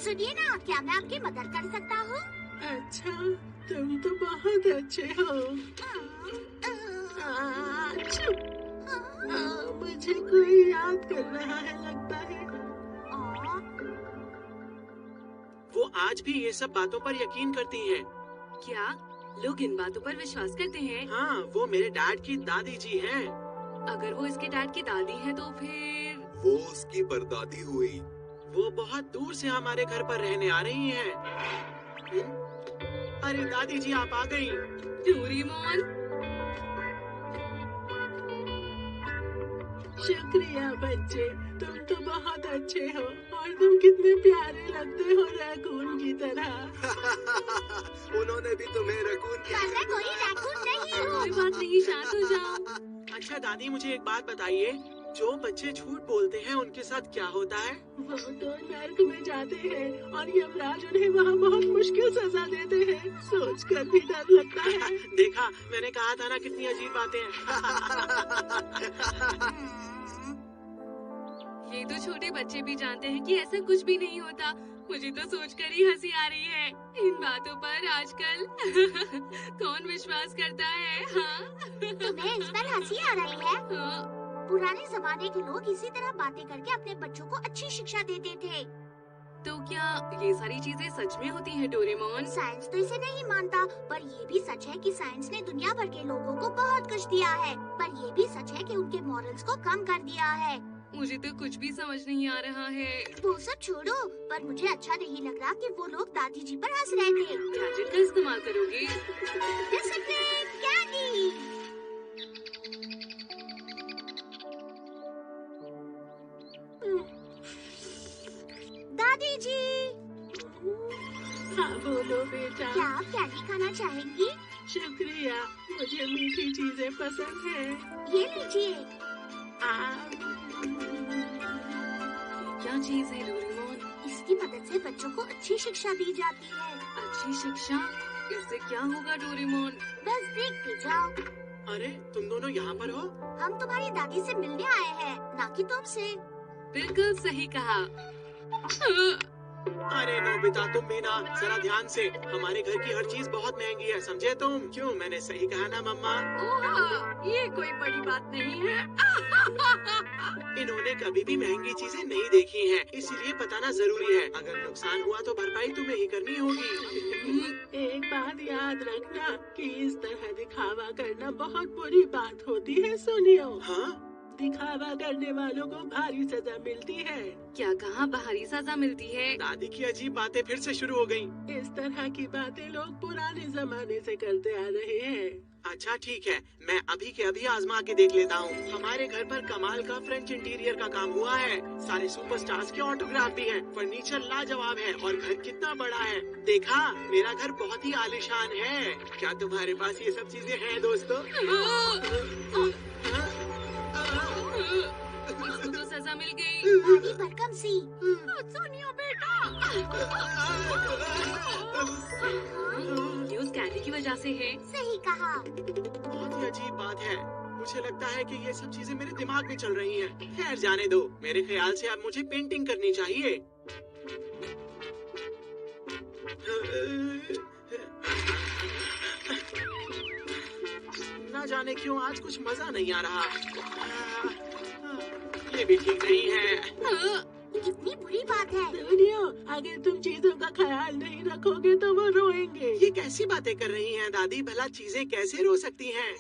सुनिए ना, क्या मैं आपकी मदद कर सकता हूँ? अच्छा, तुम तो बहुत अच्छे हो। आच्छू! मुझे कोई याद कर रहा है लगता है। वो आज भी ये सब बातों पर यकीन करती हैं। क्या लोग इन बातों पर विश्वास करते हैं? हाँ, वो मेरे डैड की दादी जी हैं। अगर वो इसके डैड की दादी है तो फिर वो उसकी परदादी हुई। वो बहुत दूर से हमारे घर पर रहने आ रही हैं। अरे दादी जी, आप आ गई। डोरेमोन। शुक्रिया बच्चे, तुम तो बहुत अच्छे हो और तुम कितने प्यारे लगते हो रैकून की तरह। उन्होंने भी तुम्हें रकून पर मैं कोई रैकून नहीं हूँ। कोई बात नहीं, शांत हो जाओ। अच्छा दादी, मुझे एक बात बताइए, जो बच्चे झूठ बोलते हैं उनके साथ क्या होता है? वो तो नर्क में जाते हैं और यमराज उन्हें वहाँ बहुत मुश्किल सजा देते हैं। सोचकर भी डर लगता है। देखा, मैंने कहा था ना, कितनी अजीब बातें हैं। ये तो छोटे बच्चे भी जानते हैं कि ऐसा कुछ भी नहीं होता। मुझे तो सोचकर ही हंसी आ रही है। इन बातों पर आजकल कौन विश्वास करता है? हाँ? तुम्हें इस पर हंसी आ रही है? हाँ? पुराने जमाने के लोग इसी तरह बातें करके अपने बच्चों को अच्छी शिक्षा देते थे। तो क्या ये सारी चीजें सच में होती हैं डोरेमोन? साइंस तो इसे नहीं मानता, पर ये भी सच है कि साइंस ने दुनिया भर के लोगों को बहुत कुछ दिया है। पर ये भी सच है कि उनके मॉरल्स को कम कर दिया है। मुझे तो कुछ भी समझ नहीं आ रहा है। वो सब छोड़ो, पर मुझे अच्छा नहीं लग रहा कि वो लोग दादी जी पर हंस रहे थे। गैजेट का इस्तेमाल करोगे? Discipline candy. दादी जी, हाँ बोलो बेटा। क्या आप कैंडी खाना चाहेंगी? शुक्रिया, मुझे मीठी चीजें पसंद है। ये लीजिए। क्या चीज है डोरेमोन? इसकी मदद से बच्चों को अच्छी शिक्षा दी जाती है। अच्छी शिक्षा? इससे क्या होगा डोरेमोन? बस देखते जाओ। अरे, तुम दोनों यहाँ पर हो? हम तुम्हारी दादी से मिलने आए हैं, ना कि तुमसे। बिल्कुल सही कहा। अरे नोबिता, तुम भी ना, जरा ध्यान से। हमारे घर की हर चीज बहुत महंगी है, समझे तुम? क्यों, मैंने सही कहा ना मम्मा? ओह, ये कोई बड़ी बात नहीं है। इन्होंने कभी भी महंगी चीजें नहीं देखी हैं, इसीलिए बताना जरूरी है। अगर नुकसान हुआ तो भरपाई तुम्हें ही करनी होगी। एक बात याद रखना कि इस तरह दिखावा करना बहुत बुरी बात होती है। सुनियो, हाँ? दिखावा करने वालों को भारी सजा मिलती है। क्या कहा भारी सजा मिलती है? दादी की अजीब बातें फिर से शुरू हो गयी। इस तरह की बातें लोग पुराने जमाने से करते आ रहे हैं। अच्छा ठीक है, मैं अभी के अभी आजमा के देख लेता हूँ। हमारे घर पर कमाल का फ्रेंच इंटीरियर का काम हुआ है। सारे सुपरस्टार्स के ऑटोग्राफ भी हैं। फर्नीचर लाजवाब है और घर कितना बड़ा है। देखा, मेरा घर बहुत ही आलीशान है। क्या तुम्हारे पास ये सब चीजें हैं दोस्तों? इसको तो सजा मिल गई। दादी भरकम सी। सोनिया बेटा। ये उस कैंडी की वजह से है। सही कहा। बहुत ही अजीब बात है। मुझे लगता है कि ये सब चीजें मेरे दिमाग में चल रही हैं। खैर जाने दो। मेरे ख्याल से अब मुझे पेंटिंग करनी चाहिए। न जाने क्यों आज कुछ मजा नहीं आ रहा। ये भी ठीक नहीं है। कितनी बुरी बात है। सुनियो, अगर तुम चीजों का ख्याल नहीं रखोगे तो वो रोएंगे। ये कैसी बातें कर रही हैं दादी? भला चीजें कैसे रो सकती हैं?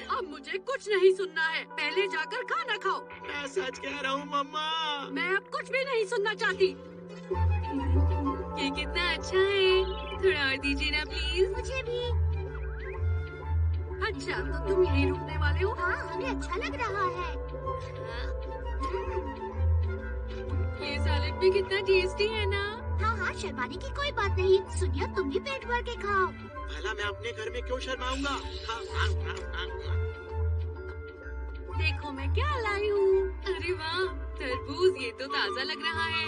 अब मुझे कुछ नहीं सुनना है। पहले जाकर खाना खाओ। मैं सच कह रहा हूँ मम्मा। मैं अब कुछ भी नहीं सुनना चाहती। ये कितना अच्छा है। थोड़ा और दीजिए ना प्लीज। मुझे भी। अच्छा, तो तुम यहीं रुकने वाले हो? हाँ, हमें अच्छा लग रहा है। ये सैलेड भी कितना टेस्टी है ना। हाँ हाँ, शर्माने की कोई बात नहीं। सुनियो, तुम भी पेट भर के खाओ। भला मैं अपने घर में क्यों शर्माऊंगा? देखो मैं क्या लाई हूँ। अरे वाह, तरबूज, ये तो ताज़ा लग रहा है।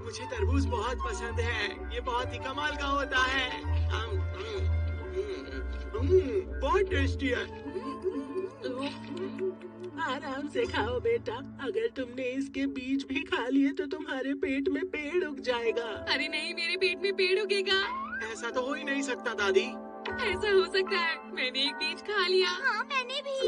मुझे तरबूज बहुत पसंद है। ये बहुत ही कमाल का होता है। बहुत टेस्टी है। आराम से खाओ बेटा, अगर तुमने इसके बीज भी खा लिए तो तुम्हारे पेट में पेड़ उग जाएगा। अरे नहीं, मेरे पेट में पेड़ उगेगा। ऐसा तो हो ही नहीं सकता दादी। ऐसा हो सकता है, मैंने एक बीज खा लिया। हाँ मैंने भी।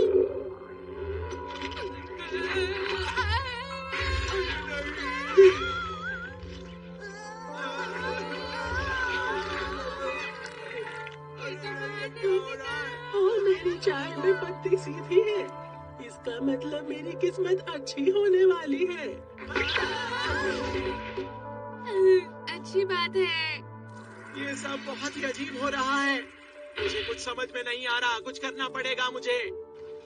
और मेरी चाय में पत्ती सीधी है, इसका मतलब मेरी किस्मत अच्छी होने वाली है। अच्छी बात है। ये सब बहुत ही अजीब हो रहा है। मुझे कुछ समझ में नहीं आ रहा, कुछ करना पड़ेगा मुझे।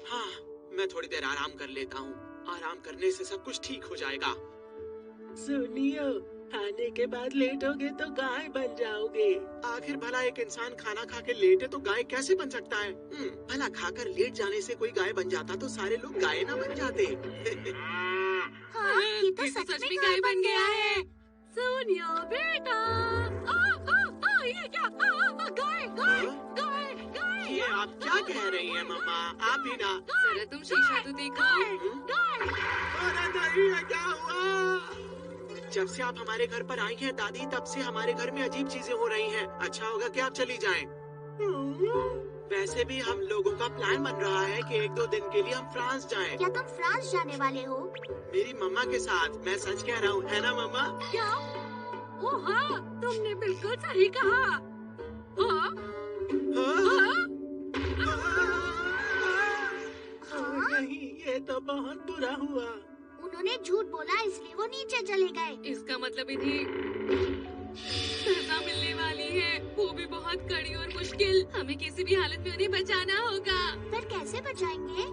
हाँ, मैं थोड़ी देर आराम कर लेता हूँ। आराम करने से सब कुछ ठीक हो जाएगा। सुनियो, खाने के बाद लेटोगे तो गाय बन जाओगे। आखिर भला एक इंसान खाना खा के लेटे तो गाय कैसे बन सकता है? भला खाकर लेट जाने से कोई गाय बन जाता तो सारे लोग गाय ना बन जाते। हाँ ये तो सच में गाय बन गया है। सुनियो बेटा, ये क्या? गाय गाय गाय गाय। ये आप क्या कह रही हैं मम्मा? आप ही ना। जरा तुम शीशा तो देखो। अरे नहीं, ये क्या हुआ? जब से आप हमारे घर पर आई हैं दादी, तब से हमारे घर में अजीब चीजें हो रही हैं। अच्छा होगा कि आप चली जाएं। वैसे भी हम लोगों का प्लान बन रहा है कि 1-2 दिन के लिए हम फ्रांस जाएं। क्या तुम फ्रांस जाने वाले हो? मेरी मम्मा के साथ। मैं सच कह रहा हूँ, है ना मम्मा? क्या? ओ हाँ, तुमने बिल्कुल सही कहा। हाँ? नहीं, ये तो बहुत बुरा हुआ। उन्होंने झूठ बोला इसलिए वो नीचे चले गए। इसका मतलब इन्हें सजा मिलने वाली है, वो भी बहुत कड़ी और मुश्किल। हमें किसी भी हालत में उन्हें बचाना होगा। फिर कैसे बचाएंगे?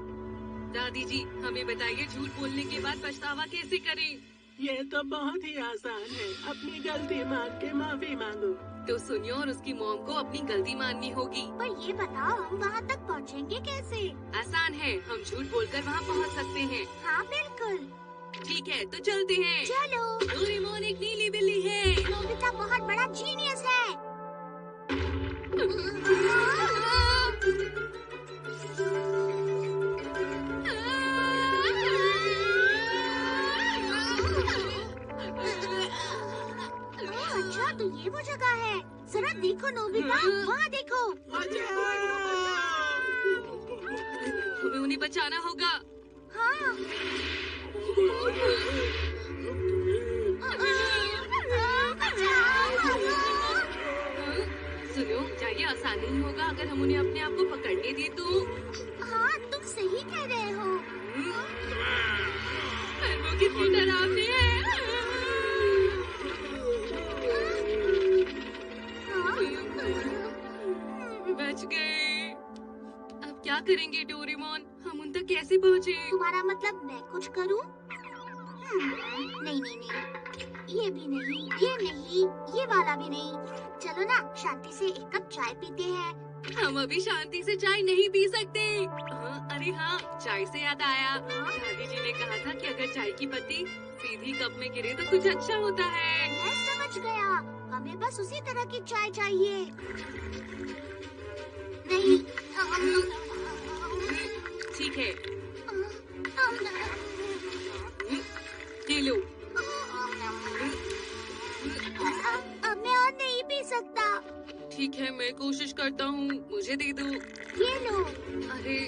दादी जी, हमें बताइए, झूठ बोलने के बाद पछतावा कैसे करें? ये तो बहुत ही आसान है, अपनी गलती मान के माफी मांगो। तो सुनियो, और उसकी मॉम को अपनी गलती माननी होगी। पर ये बताओ हम वहाँ तक पहुँचेंगे कैसे? आसान है, हम झूठ बोलकर वहाँ पहुँच सकते हैं। हाँ बिल्कुल। ठीक है, तो चलते हैं। चलो। डोरेमोन एक नीली बिल्ली है। नोबिता बहुत बड़ा जीनियस है। अच्छा तो ये वो जगह है। जरा देखो नोबिता, वहाँ देखो। हमें उन्हें बचाना होगा। हाँ। सुनो, चाहिए आसान नहीं होगा अगर हम उन्हें अपने आप को पकड़ने दे तो। हाँ तुम सही कह रहे हो। पर वो कितनी डरावनी है। बच गए। अब क्या करेंगे डोरेमोन? हम उन तक कैसे पहुँचे? तुम्हारा मतलब मैं कुछ करूं? नहीं नहीं नहीं, ये भी नहीं, ये नहीं, ये वाला भी नहीं। चलो ना शांति से एक कप चाय पीते हैं। हम अभी शांति से चाय नहीं पी सकते। अरे हाँ, चाय से याद आया, दादी जी ने कहा था कि अगर चाय की पत्ती सीधी कप में गिरे तो कुछ अच्छा होता है। मैं समझ गया, हमें बस उसी तरह की चाय चाहिए। नहीं। ठीक है, ये लो। अब मैं और नहीं पी सकता। ठीक है, मैं कोशिश करता हूँ, मुझे दे दो। ये लो। अरे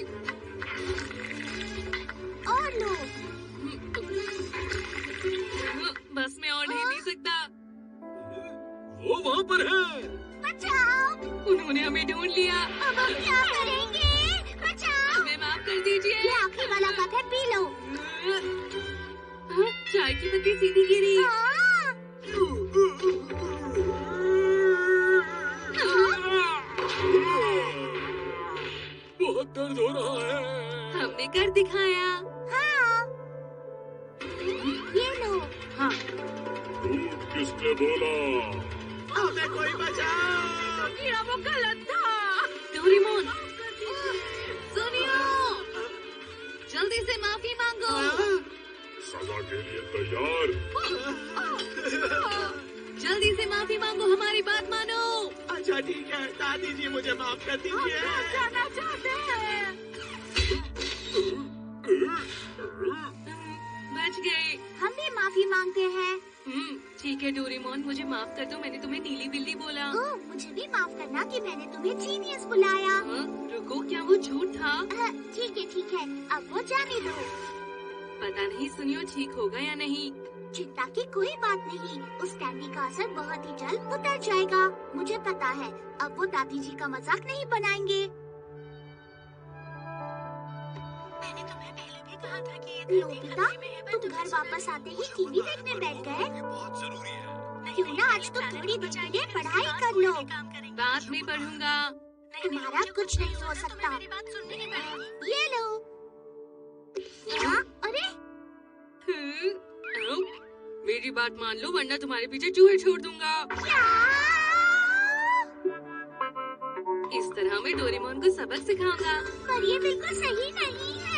और लो। बस मैं और नहीं पी सकता। वो वहाँ पर है। बचाओ। उन्होंने हमें ढूंढ लिया। अब हम क्या करेंगे? बचाओ। हमें माफ कर दीजिए। ये आखिरी वाला कप है, पी लो। चाय की पत्ती सीधी गिरी। हाँ। बहुत दर्द हो रहा है। हमने कर दिखाया। हाँ। ये लो। हाँ, किसने बोला? हमें कोई बचाओ। कीड़ा वो गलत था। डोरेमोन, सुनियो, जल्दी से माफी मांगो। सजा के लिए तैयार? जल्दी से माफी मांगो, हमारी बात मानो। अच्छा ठीक है, दादी जी मुझे माफ कर दीजिए। जाना चाहते हैं। बच गए। हम भी माफी मांगते हैं। ठीक है डोरेमोन, मुझे माफ कर दो, मैंने तुम्हें नीली बिल्ली बोला। ओह, मुझे भी माफ करना कि मैंने तुम्हें जीनियस बुलाया। रुको, क्या वो झूठ था? ठीक है, अब वो जाने दो। पता नहीं सुनियो ठीक होगा या नहीं। चिंता की कोई बात नहीं, उस कैंडी का असर बहुत ही जल्द उतर जाएगा। मुझे पता है, अब वो दादी जी का मजाक नहीं बनाएंगे। मैंने तुम्हें पहले भी कहा था कि ये नोबिता, तुम घर वापस आते ही टीवी देखने बैठ गए। बहुत जरूरी है। क्यों ना आज तुम थोड़ी देर के लिए पढ़ाई कर लो। बाद में पढ़ूंगा। तुम्हारा कुछ नहीं हो सकता। मेरी बात सुनने ही पड़ेगी। ये लो। अरे आओ, मेरी बात मान लो वरना तुम्हारे पीछे चूहे छोड़ दूंगा। इस तरह मैं डोरेमोन को सबक सिखाऊंगा। पर ये बिल्कुल सही नहीं है।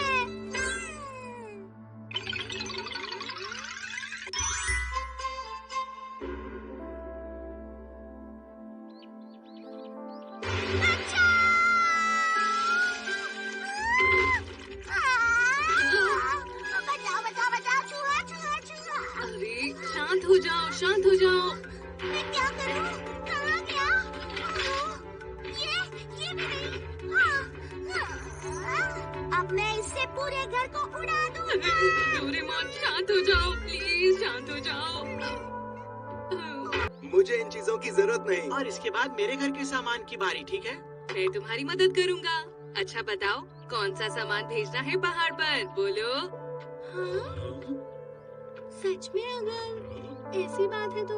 अरे शांत हो जाओ, शांत हो जाओ। मैं क्या करूं? कहाँ गया? ये भी नहीं। अब मैं इससे पूरे घर को उड़ा दूंगा। डोरेमोन शांत हो जाओ, प्लीज शांत हो जाओ। मुझे इन चीजों की जरूरत नहीं। और इसके बाद मेरे घर के सामान की बारी, ठीक है? मैं तुम्हारी मदद करूंगा। अच्छा बताओ, कौन सा सामान भेजना है पहाड़ पर? बोलो। सच में अगर ऐसी बात है तो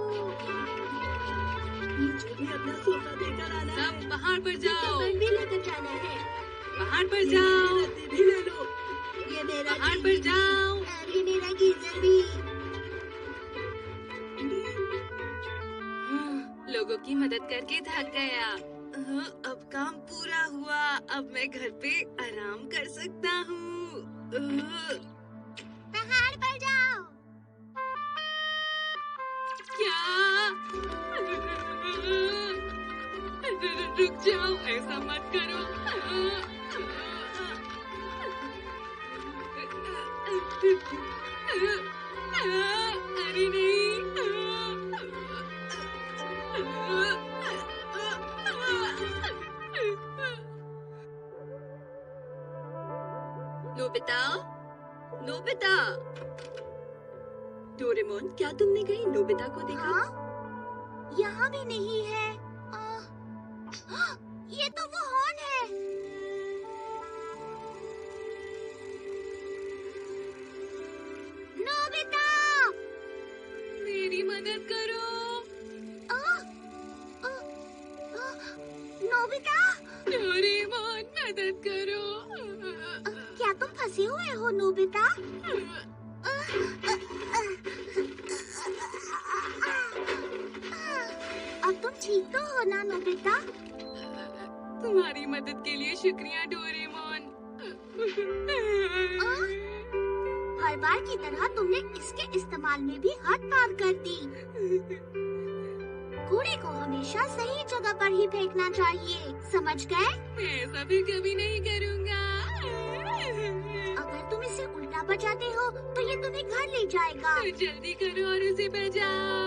मुझे भी अपना सोफा देकर आना है। सब पहाड़ पर जाओ, कपड़ भी लेकर जाना है। पहाड़ पर जाओ, टीवी ले लो। ये मेरा पहाड़ पर जाओ। ये मेरा गीजर भी। लोगों की मदद करके थक गया। अब काम पूरा हुआ। अब मैं घर पे आराम कर सकता हूँ। पहाड़ पर जाओ। क्या? रुक जाओ, ऐसा मत करो। अरे नहीं। Nobita, Nobita. डोरेमोन, क्या तुमने कहीं नोबिता को देखा? हाँ? यहाँ भी नहीं है। ये तो वो हॉर्न है। नोबिता, मेरी मदद करो। नोबिता, डोरेमोन मदद करो। क्या तुम फंसे हुए हो नोबिता? अब तुम ठीक तो हो ना नोबिता? तुम्हारी मदद के लिए शुक्रिया डोरेमोन। हर बार की तरह तुमने इसके इस्तेमाल में भी हद पार कर दी। कूड़े को हमेशा सही जगह पर ही फेंकना चाहिए, समझ गए? मैं ऐसा भी कभी नहीं करूँगा। अगर तुम इसे उल्टा बजाते हो तो ये तुम्हें घर ले जाएगा। तो जल्दी करो और उसे बजाओ।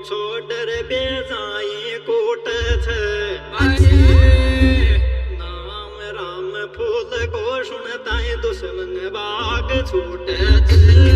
छोड़र बेजाई कोट छ नाम राम फूल को सुनताए दुश्मन बाग छूट छ